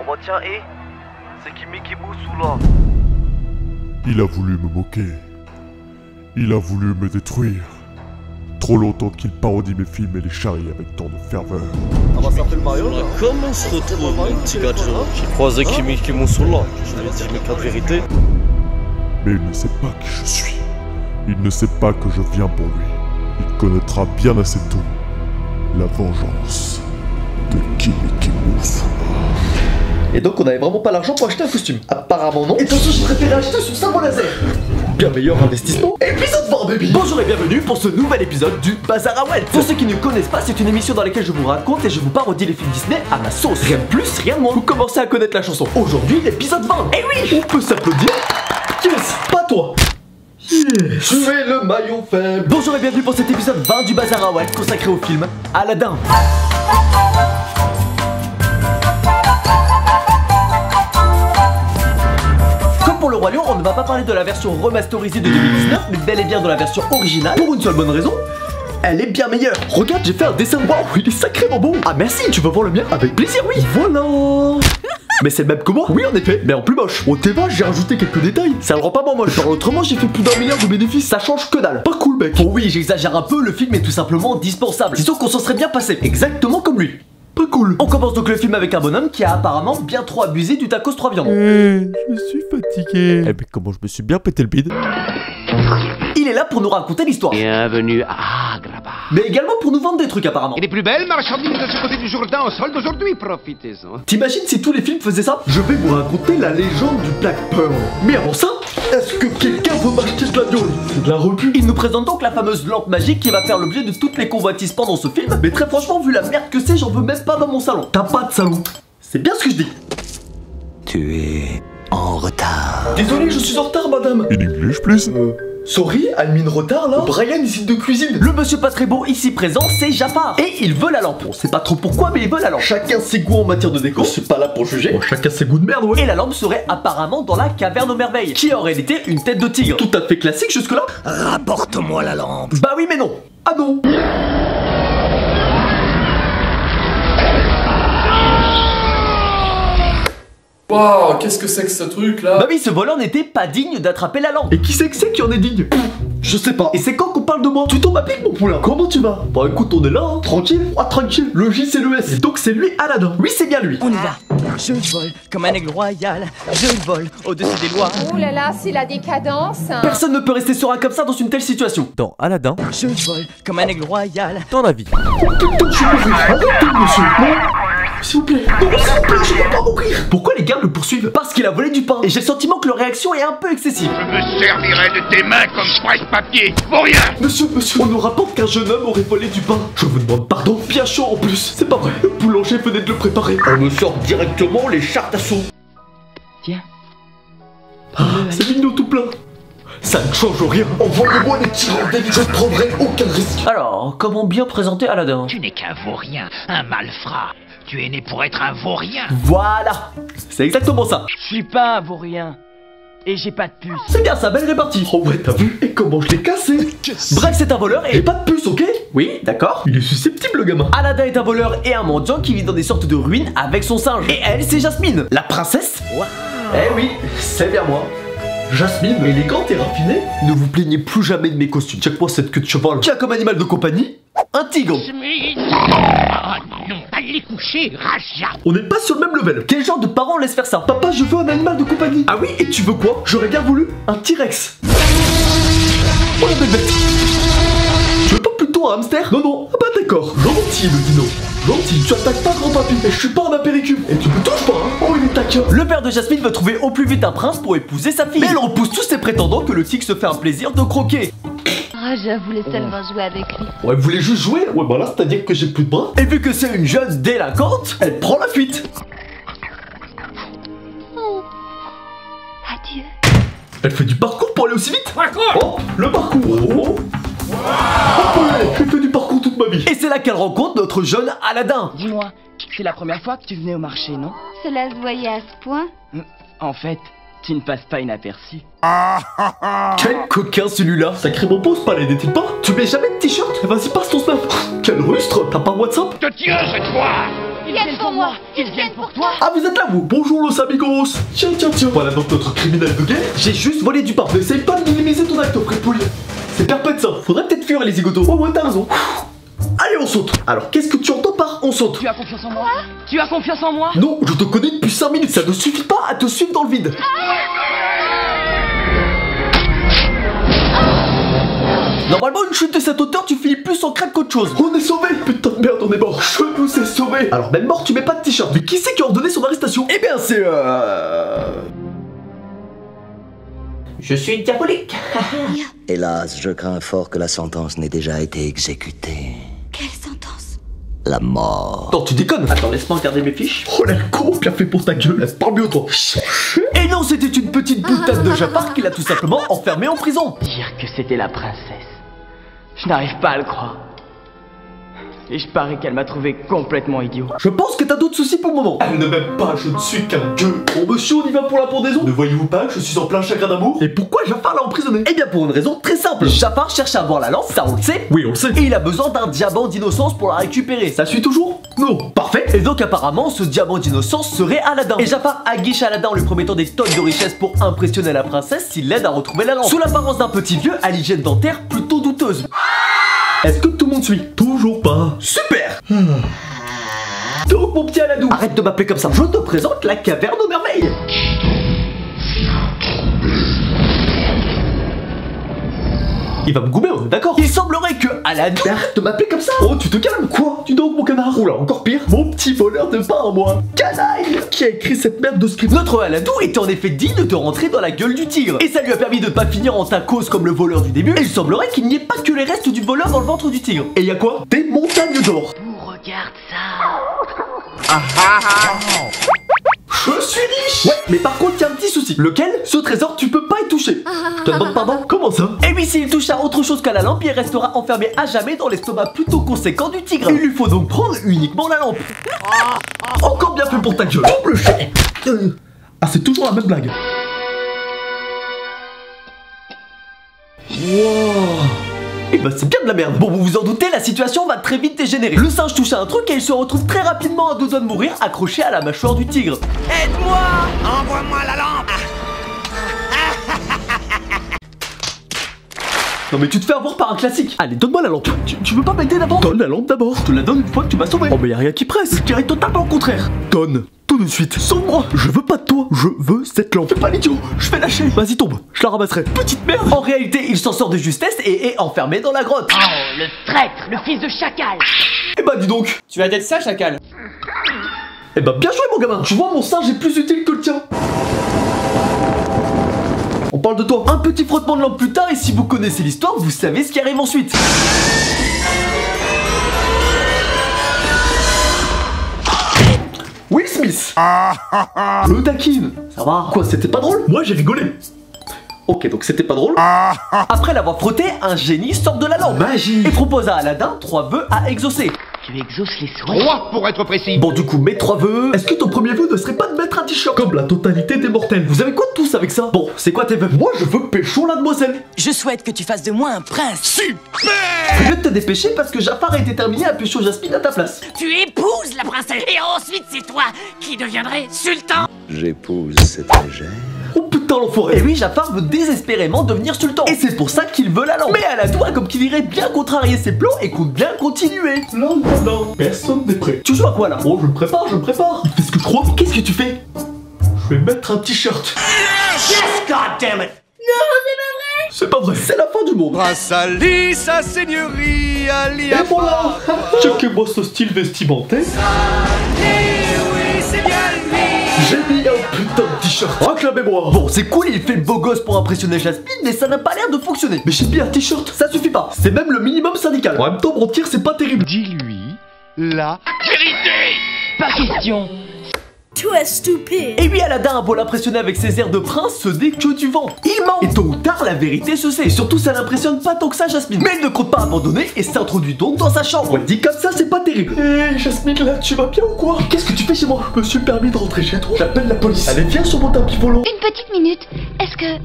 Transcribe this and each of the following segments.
Oh bah tiens, c'est qui Mickey Mouse ou là? Il a voulu me moquer. Il a voulu me détruire. Trop longtemps qu'il parodie mes films et les charrie avec tant de ferveur. On va sortir le Mario là. Comment on se retrouve, mon petit gadget? J'ai croisé Mickey Mouse là. Je vais dire mes quatre vérités. Mais il ne sait pas qui je suis. Il ne sait pas que je viens pour lui. Il connaîtra bien assez tôt la vengeance de Mickey Mouse. Et donc on avait vraiment pas l'argent pour acheter un costume? Apparemment non. Et attention, j'ai préféré acheter ce sabre laser. Bien meilleur investissement. Épisode 20 baby. Bonjour et bienvenue pour ce nouvel épisode du Bazar à Welt. Pour ceux qui ne connaissent pas, c'est une émission dans laquelle je vous raconte et je vous parodie les films Disney à ma sauce. Rien de plus, rien de moins. Vous commencez à connaître la chanson. Aujourd'hui, l'épisode 20. Et oui, on peut s'applaudir. Yes, pas toi. Yes. Tu es le maillon faible. Bonjour et bienvenue pour cet épisode 20 du Bazar à Welt consacré au film Aladdin. Pour le Roi Lion, on ne va pas parler de la version remasterisée de 2019, mais bel et bien de la version originale, pour une seule bonne raison. Elle est bien meilleure. Regarde, j'ai fait un dessin. Waouh, il est sacrément beau. Ah merci, tu veux voir le mien? Avec plaisir, oui. Voilà. Mais c'est le même que moi? Oui, en effet, mais en plus moche. Au Teva, j'ai rajouté quelques détails. Ça le rend pas moins moche. Par autrement, j'ai fait plus d'1 milliard de bénéfices. Ça change que dalle. Pas cool, mec. Bon, oui, j'exagère un peu. Le film est tout simplement dispensable. Disons qu'on s'en serait bien passé. Exactement comme lui. Pas cool. On commence donc le film avec un bonhomme qui a apparemment bien trop abusé du tacos 3 viandes. Je suis fatigué. Eh mais comment je me suis bien pété le bide. Il est là pour nous raconter l'histoire. Bienvenue à Agrabah. Mais également pour nous vendre des trucs apparemment. Et les plus belles marchandises de ce côté du Jourdain au solde d'aujourd'hui, profitez-en. T'imagines si tous les films faisaient ça? Je vais vous raconter la légende du Black Pearl. Mais avant ça, est-ce que quelqu'un veut m'acheter de la viande? C'est de la repu. Il nous présente donc la fameuse lampe magique qui va faire l'objet de toutes les convoitises pendant ce film. Mais très franchement, vu la merde que c'est, j'en veux même pas dans mon salon. T'as pas de salon. C'est bien ce que je dis. Tu es en retard. Désolé, je suis en retard, madame. In English, please. Sorry, I'm in retard là. Brian ici de cuisine. Le monsieur pas très beau ici présent, c'est Jafar. Et il veut la lampe. On sait pas trop pourquoi, mais il veut la lampe. Chacun ses goûts en matière de déco. Je suis pas là pour juger. Bon, chacun ses goûts de merde, ouais. Et la lampe serait apparemment dans la caverne aux merveilles, qui aurait été une tête de tigre. Tout à fait classique jusque-là. Rapporte-moi la lampe. Bah oui, mais non. Ah non. Waouh, qu'est-ce que c'est que ce truc là? Bah oui, ce voleur n'était pas digne d'attraper la lampe. Et qui c'est que c'est qui en est digne? Je sais pas. Et c'est quand qu'on parle de moi? Tu tombes à pic, mon poulain. Comment tu vas? Bah écoute, on est là, hein. Tranquille. Ah, tranquille. Le J c'est le S. Et donc c'est lui, Aladdin. Oui, c'est bien lui. On y va. Je vole comme un aigle royal. Je vole au-dessus des lois. Oh là là, c'est la décadence. Personne ne peut rester serein comme ça dans une telle situation. Dans Aladdin, je vole comme un aigle royal. Dans la vie. Oh putain, je suis mourir. Arrêtez, monsieur. Non. S'il vous plaît. Non, s'il vous plaît, je veux pas mourir. Pourquoi les gardes le poursuivent? Parce qu'il a volé du pain. Et j'ai le sentiment que leur réaction est un peu excessive. Je me servirai de tes mains comme presse-papier. Pour rien. Monsieur, on nous rapporte qu'un jeune homme aurait volé du pain. Je vous demande pardon. Bien chaud en plus. C'est pas vrai. Le boulanger venait de le préparer. On me sort directement les chartes à soupe. Tiens. Ah, c'est mignon tout plein. Ça ne change rien. Envoyez-moi les tyrans d'élite. Je ne prendrai aucun risque. Alors, comment bien présenter Aladdin? Tu n'es qu'un vaurien, un malfrat. Tu es né pour être un vaurien. Voilà. C'est exactement ça. Je suis pas un vaurien. Et j'ai pas de puce. C'est bien ça, belle répartie. Oh ouais, t'as vu? Et comment je l'ai cassé? Bref, c'est un voleur et pas de puce, ok? Oui, d'accord. Il est susceptible, le gamin. Aladdin est un voleur et un mendiant qui vit dans des sortes de ruines avec son singe. Et elle, c'est Jasmine, la princesse. Wow. Eh oui, c'est bien moi. Jasmine, élégante et raffinée. Ne vous plaignez plus jamais de mes costumes. Check-moi cette queue de cheval. Qui a comme animal de compagnie un tigre. Oh non, allez coucher, Raja. On n'est pas sur le même level. Quel genre de parent laisse faire ça? Papa, je veux un animal de compagnie. Ah oui, et tu veux quoi? J'aurais bien voulu un T-Rex. Oh la belle bête. Tu veux pas plutôt un hamster? Non, non. Ah bah d'accord. Gentil le dino. Gentil, tu attaques pas grand papy. Et je suis pas un apéricube. Et tu me touches pas, hein. Oh, il est taquin. Le père de Jasmine veut trouver au plus vite un prince pour épouser sa fille. Mais elle repousse tous ses prétendants que le tigre se fait un plaisir de croquer. Raja voulait seulement jouer avec lui. Ouais, vous voulez juste jouer? Ouais, bah là, c'est-à-dire que j'ai plus de bras. Et vu que c'est une jeune délinquante, elle prend la fuite. Oh. Adieu. Elle fait du parcours pour aller aussi vite. Parcours. Oh, le parcours. Oh. Oh, ouais, j'ai fait du parcours toute ma vie. Et c'est là qu'elle rencontre notre jeune Aladdin. Dis-moi, c'est la première fois que tu venais au marché, non? Cela se voyait à ce point. En fait, tu ne passes pas inaperçu. Quel coquin celui-là. Sacrément beau ce palais, n'est-il pas? Tu mets jamais de t-shirt? Vas-y, passe ton snap. Quel rustre. T'as pas WhatsApp? Je te tiens cette fois. Qu'ils viennent pour moi, qu'ils viennent pour toi. Ah, vous êtes là, vous? Bonjour, los amigos. Tiens. Voilà donc notre criminel de guerre. J'ai juste volé du pain. N'essaye pas de minimiser ton acte, Fred-Pouille. C'est perpète ça. Faudrait peut-être fuir les zigotos. Ouais, t'as raison. Allez, on saute. Alors, qu'est-ce que tu entends par on saute? Tu as confiance en moi? Tu as confiance en moi? Non, je te connais depuis 5 minutes. Ça ne suffit pas à te suivre dans le vide. Normalement, une chute de cette hauteur, tu finis plus en craque qu'autre chose. On est sauvé. Putain de merde, on est mort. Je nous ai sauvés. Alors, même mort, tu mets pas de t-shirt. Mais qui c'est qui a ordonné son arrestation? Eh bien, c'est Je suis diabolique. Hélas, je crains fort que la sentence n'ait déjà été exécutée. Quelle sentence? La mort. Non, tu déconnes. Attends, laisse-moi regarder mes fiches. Oh là, le con, bien fait pour ta gueule. Laisse pas mieux, toi. Et non, c'était une petite boutade de Jafar qui l'a tout simplement enfermé en prison. Dire que c'était la princesse. Je n'arrive pas à le croire. Et je parie qu'elle m'a trouvé complètement idiot. Je pense que t'as d'autres soucis pour le moment. Elle ne m'aime pas, je ne suis qu'un gueux. Bon monsieur, on y va pour la pendaison. Ne voyez-vous pas que je suis en plein chagrin d'amour? Et pourquoi Jafar l'a emprisonné? Eh bien pour une raison très simple. Jafar cherche à avoir la lance, ça on le sait. Oui, on le sait. Et il a besoin d'un diamant d'innocence pour la récupérer. Ça suit toujours? Non. Parfait. Et donc apparemment, ce diamant d'innocence serait Aladdin. Et Jafar aguiche Aladdin en lui promettant des tonnes de richesses pour impressionner la princesse s'il l'aide à retrouver la lance. Sous l'apparence d'un petit vieux à l'hygiène dentaire plutôt douteuse. Est-ce que tout le monde suit? Toujours pas. Super. Donc mon petit Aladou, arrête de m'appeler comme ça. Je te présente la caverne aux merveilles. Il va me goumer, on est d'accord? Il semblerait que Aladou... Arrête de m'appeler comme ça. Oh, tu te calmes. Quoi? Tu donc mon canard? Oula, encore pire. Mon petit voleur de pain à moi. Canaille. Qui a écrit cette merde de script? Notre Aladou était en effet digne de rentrer dans la gueule du tigre. Et ça lui a permis de pas finir en tacos comme le voleur du début. Et il semblerait qu'il n'y ait pas que les restes du voleur dans le ventre du tigre. Et y a quoi? Des montagnes d'or. Regarde ça. Je suis riche. Ouais, mais par contre, il y a un petit souci. Lequel? Ce trésor, tu peux pas y toucher. Je te demande pardon? Comment ça? Et oui, s'il touche à autre chose qu'à la lampe, il restera enfermé à jamais dans l'estomac plutôt conséquent du tigre. Il lui faut donc prendre uniquement la lampe. Encore bien fait pour ta gueule. Double chèque. Ah, c'est toujours la même blague. Wow. Et bah c'est bien de la merde. Bon, vous vous en doutez, la situation va très vite dégénérer. Le singe touche à un truc et il se retrouve très rapidement à deux doigts de mourir, accroché à la mâchoire du tigre. Aide-moi! Envoie-moi la lampe! Non mais tu te fais avoir par un classique. Allez, donne-moi la lampe. Tu veux pas m'aider d'abord? Donne la lampe d'abord. Je te la donne une fois que tu m'as sauvé. Oh mais y'a rien qui presse. Je dirais totalement au contraire. Donne. Tout de suite. Sauve-moi. Je veux pas de toi. Je veux cette lampe. Fais pas l'idiot. Je vais lâcher. Vas-y tombe. Je la ramasserai. Petite merde. En réalité, il s'en sort de justesse et est enfermé dans la grotte. Oh, le traître, le fils de chacal. Eh bah dis donc. Tu vas d'être ça, chacal. Eh bah bien joué mon gamin. Tu vois, mon singe est plus utile que le tien. On parle de toi. Un petit frottement de lampe plus tard et si vous connaissez l'histoire, vous savez ce qui arrive ensuite. Will Smith. Le taquine. Ça va? Quoi, c'était pas drôle? Moi j'ai rigolé. Ok, donc c'était pas drôle. Après l'avoir frotté, un génie sort de la lampe. Magie. Et propose à Aladdin 3 vœux à exaucer. Tu exauces les souhaits. 3 pour être précis. Bon, du coup, mes 3 vœux. Est-ce que ton premier vœu ne serait pas de mettre un t-shirt comme la totalité des mortels? Vous avez quoi de tous avec ça? Bon, c'est quoi tes vœux? Moi, je veux pécho la demoiselle. Je souhaite que tu fasses de moi un prince. Super! Fais mieux de te dépêcher parce que Jafar est déterminé à pécho Jasmine à ta place. Tu épouses la princesse et ensuite c'est toi qui deviendrais sultan. J'épouse cette légère. Oh putain l'enfoiré. Et oui, Jafar veut désespérément devenir sultan. Et c'est pour ça qu'il veut la lampe. Mais Aladou a comme qu'il irait bien contrarier ses plans et compte bien continuer. Non, personne n'est prêt. Tu joues à quoi là? Oh, je me prépare. Il fait ce que je crois. Qu'est-ce que tu fais? Je vais mettre un t-shirt. Yes, God damn it. Non, c'est pas vrai. C'est pas vrai. C'est la fin du monde. Grâce à lui, sa seigneurie, Ali. Et voilà. Checkez-moi ce style vestimentaire. Oui, c'est bien lui. J'ai mis un putain de t-shirt. Acclamez-moi. Bon, c'est cool, il fait le beau gosse pour impressionner Jasmine, mais ça n'a pas l'air de fonctionner. Mais j'ai mis un t-shirt, ça suffit pas. C'est même le minimum syndical. En même temps, mentir, c'est pas terrible. Dis-lui la Vérité. Pas question. Tu es stupide. Et oui, Aladdin a beau l'impressionner avec ses airs de prince, ce n'est que du vent. Il ment. Et tôt ou tard, la vérité se sait. Et surtout, ça n'impressionne pas tant que ça Jasmine. Mais il ne compte pas abandonner et s'introduit donc dans sa chambre. Dit comme ça, c'est pas terrible. Hé, Jasmine, là, tu vas bien ou quoi? Qu'est-ce que tu fais chez moi? Je me suis permis de rentrer chez toi. J'appelle la police. Allez, viens sur mon tapis volant. Une petite minute. Est-ce que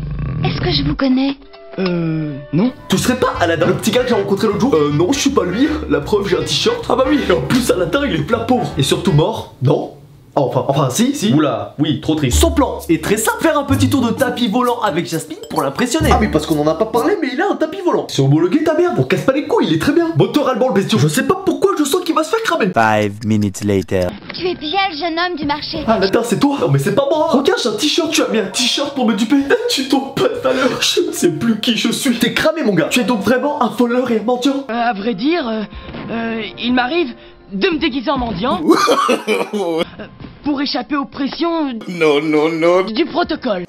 je vous connais? Non. Tu serais pas Aladdin, le petit gars que j'ai rencontré l'autre jour? Non, je suis pas lui. La preuve, j'ai un t-shirt. Ah bah oui. Et en plus, Aladdin, il est plein pauvre. Et surtout mort. Non. Enfin, si. Oula, oui, trop triste. Son plan est très simple, faire un petit tour de tapis volant avec Jasmine pour l'impressionner. Ah oui, parce qu'on en a pas parlé, mais il a un tapis volant. C'est homologué ta merde, on casse pas les couilles, il est très bien. Moteur allemand le bestiau. Je sais pas pourquoi je sens qu'il va se faire cramer. 5 minutes later. Tu es bien le jeune homme du marché. Ah Aladdin, c'est toi? Non mais c'est pas moi. Regarde, j'ai un t-shirt, tu as mis un t-shirt pour me duper. Tu tombes pas de valeur. Je ne sais plus qui je suis. T'es cramé mon gars. Tu es donc vraiment un voleur et un mendiant? À vrai dire, il m'arrive de me déguiser en mendiant. Pour échapper aux pressions du protocole.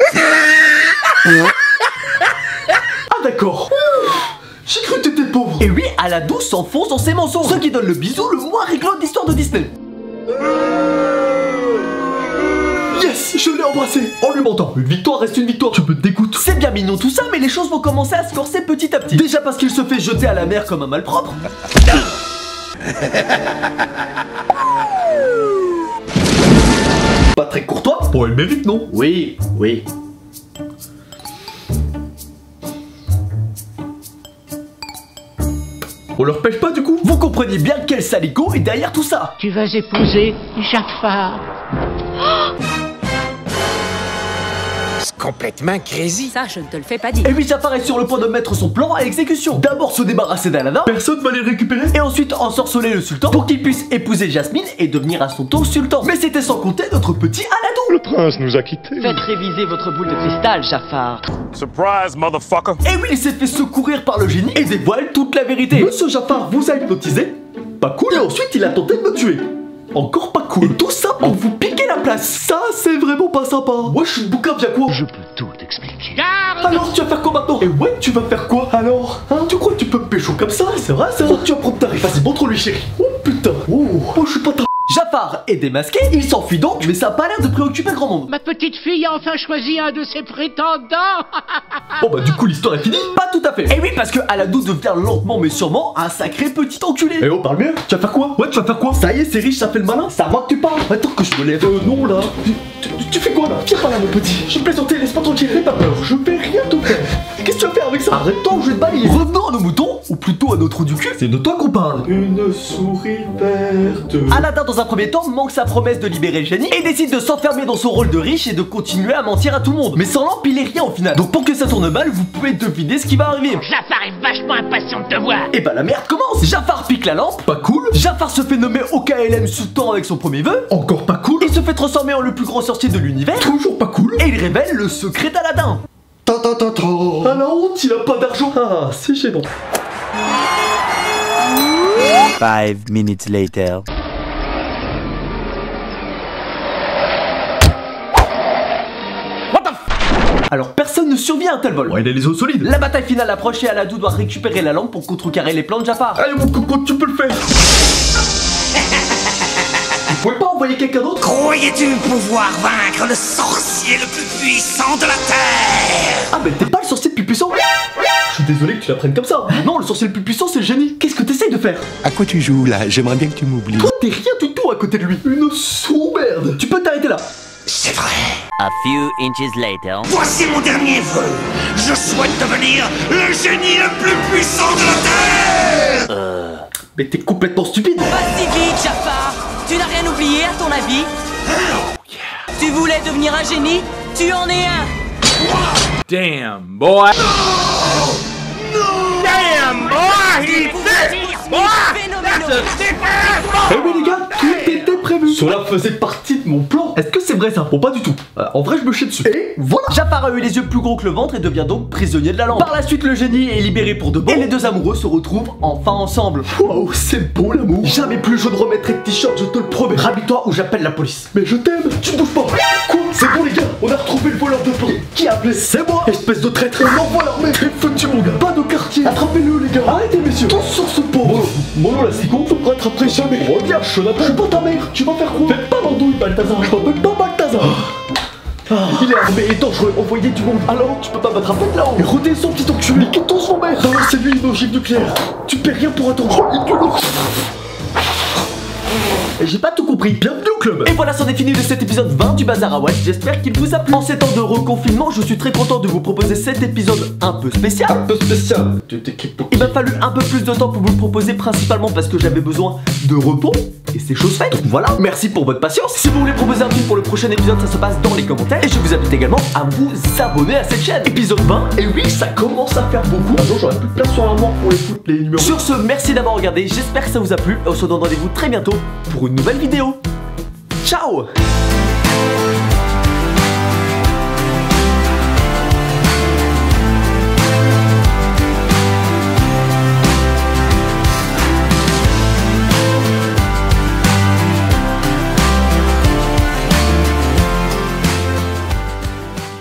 Ah d'accord. J'ai cru que t'étais pauvre. Et oui, Aladdin s'enfonce dans ses mensonges. Ce qui donne le bisou le moins rigolo de l'histoire de Disney. Yes, je l'ai embrassé en lui mentant. Une victoire reste une victoire, tu me dégoûtes. C'est bien mignon tout ça, mais les choses vont commencer à se corser petit à petit. Déjà parce qu'il se fait jeter à la mer comme un malpropre. Pas très courtois. Bon, elle mérite, non? Oui. On leur pêche pas du coup? Vous comprenez bien quel saligo est derrière tout ça. Tu vas épouser Jafar. Complètement crazy. Ça, je ne te le fais pas dire. Et oui, Jafar est sur le point de mettre son plan à exécution. D'abord se débarrasser d'Aladdin, personne va les récupérer. Et ensuite ensorceler le sultan pour qu'il puisse épouser Jasmine et devenir à son tour sultan. Mais c'était sans compter notre petit Aladdin. Le prince nous a quittés. Faites réviser votre boule de cristal, Jafar. Surprise, motherfucker. Et oui, il s'est fait secourir par le génie et dévoile toute la vérité. Monsieur Jafar vous a hypnotisé. Pas cool. Et ensuite il a tenté de me tuer. Encore pas cool. Et tout ça pour vous piquer la place. Ça, c'est vraiment pas sympa. Moi, je suis le bouquin bien quoi. Je peux tout expliquer. Alors, tu vas faire quoi maintenant? Et ouais, tu vas faire quoi alors? Hein? Tu crois que tu peux me pécho comme ça? C'est vrai ça? Tu vas prendre ta rive. Vas-y, montre-lui, chérie. Oh putain. Oh, je suis pas ta... Jafar est démasqué, il s'enfuit donc, mais ça a pas l'air de préoccuper grand monde. Ma petite fille a enfin choisi un de ses prétendants. Bon bah du coup l'histoire est finie? Pas tout à fait. Et oui, parce que Aladdin devient lentement mais sûrement un sacré petit enculé. Eh oh, parle mieux. Tu vas faire quoi? Ouais, tu vas faire quoi? Ça y est, c'est riche, ça fait le malin. C'est à moi que tu parles. Attends que je me lève. Non là. Tu fais quoi là? Viens par là mon petit. Je me plaisantais, laisse pas tranquille, n'aie pas peur. Je vais rien te faire. Qu'est-ce que tu vas faire avec ça? Arrête-toi, je vais te balayer. Revenons à nos moutons, ou plutôt à nos trous du cul. C'est de toi qu'on parle. Une souris verte. Aladdin dans un premier temps manque sa promesse de libérer le génie et décide de s'enfermer dans son rôle de riche et de continuer à mentir à tout le monde. Mais sans lampe, il est rien au final. Donc pour que ça tourne mal, vous pouvez deviner ce qui va arriver. Jafar est vachement impatient de te voir. Et bah la merde commence. Jafar pique la lampe. Pas cool. Jafar se fait nommer OKLM sultan avec son premier vœu. Encore pas cool. Il se fait transformer en le plus grand sorcier de l'univers. Toujours pas cool. Et il révèle le secret d'Aladdin. À la honte, il a pas d'argent. Ah, c'est gênant. 5 minutes later. Alors personne ne survit à un tel vol. Ouais, il a les os solides. La bataille finale approche et Aladdin doit récupérer la lampe pour contrecarrer les plans de Jafar. Allez mon coco, tu peux le faire. Vous pouvez pas envoyer quelqu'un d'autre? Croyais-tu pouvoir vaincre le sorcier le plus puissant de la Terre? Ah ben t'es pas le sorcier le plus puissant. Je suis désolé que tu l'apprennes comme ça. Non, le sorcier le plus puissant c'est le génie. Qu'est-ce que t'essayes de faire? À quoi tu joues là? J'aimerais bien que tu m'oublies. Toi t'es rien du tout à côté de lui. Une sous-merde. Tu peux t'arrêter là. C'est vrai. A few inches later. Voici mon dernier vœu. Je souhaite devenir le génie le plus puissant de la Terre. Mais t'es complètement stupide. Vas-y vite, Jafar. Tu n'as rien oublié à ton avis? Tu voulais devenir un génie? Tu en es un. Damn, boy. Damn, boy, he Eh oui les gars, tout était prévu. Cela faisait partie de mon plan. Est-ce que c'est vrai ça? Bon pas du tout. En vrai je me chie dessus. Et voilà. Jafar a eu les yeux plus gros que le ventre et devient donc prisonnier de la lampe. Par la suite le génie est libéré pour de bon. Et les deux amoureux se retrouvent enfin ensemble. Wow, c'est beau l'amour. Jamais plus je ne remettrai de t-shirt, je te le promets. Rhabille-toi ou j'appelle la police. Mais je t'aime, tu bouges pas. Quoi? C'est bon les gars, on a retrouvé le voleur de plan. Qui a appelé? C'est moi. Espèce de traître, on envoie l'armée. T'es foutu mon gars. Pas de quartier. Attrapez-le les gars. Arrêtez messieurs. Tous sur ce pauvre. Mon nom la seconde ne me rattraperai jamais. Reviens, je suis pas ta mère. Tu vas faire quoi? Fais pas l'andouille Balthazar. Je m'appelle pas Balthazar. Il est armé et dangereux, envoyez du monde. Alors tu peux pas m'attraper de là-haut. Et redescends petit enculé. Quittons son mère. Non, c'est lui une ogive nucléaire. Tu perds rien pour attendre. Oh, il J'ai pas tout compris. Bienvenue au club. Et voilà, c'en est fini de cet épisode 20 du Bazar à Watt. J'espère qu'il vous a plu. En ces temps de reconfinement, je suis très content de vous proposer cet épisode un peu spécial. Un peu spécial. Il m'a fallu un peu plus de temps pour vous le proposer, principalement parce que j'avais besoin de repos. Et c'est chose faite. Donc voilà, merci pour votre patience. Si vous voulez proposer un film pour le prochain épisode, ça se passe dans les commentaires. Et je vous invite également à vous abonner à cette chaîne. Épisode 20, et oui, ça commence à faire beaucoup. Un jour, j'aurai plus de place sur l'armoire pour les foutre, les numéros. Sur ce, merci d'avoir regardé. J'espère que ça vous a plu. Et on se donne rendez-vous très bientôt pour une nouvelle vidéo. Ciao!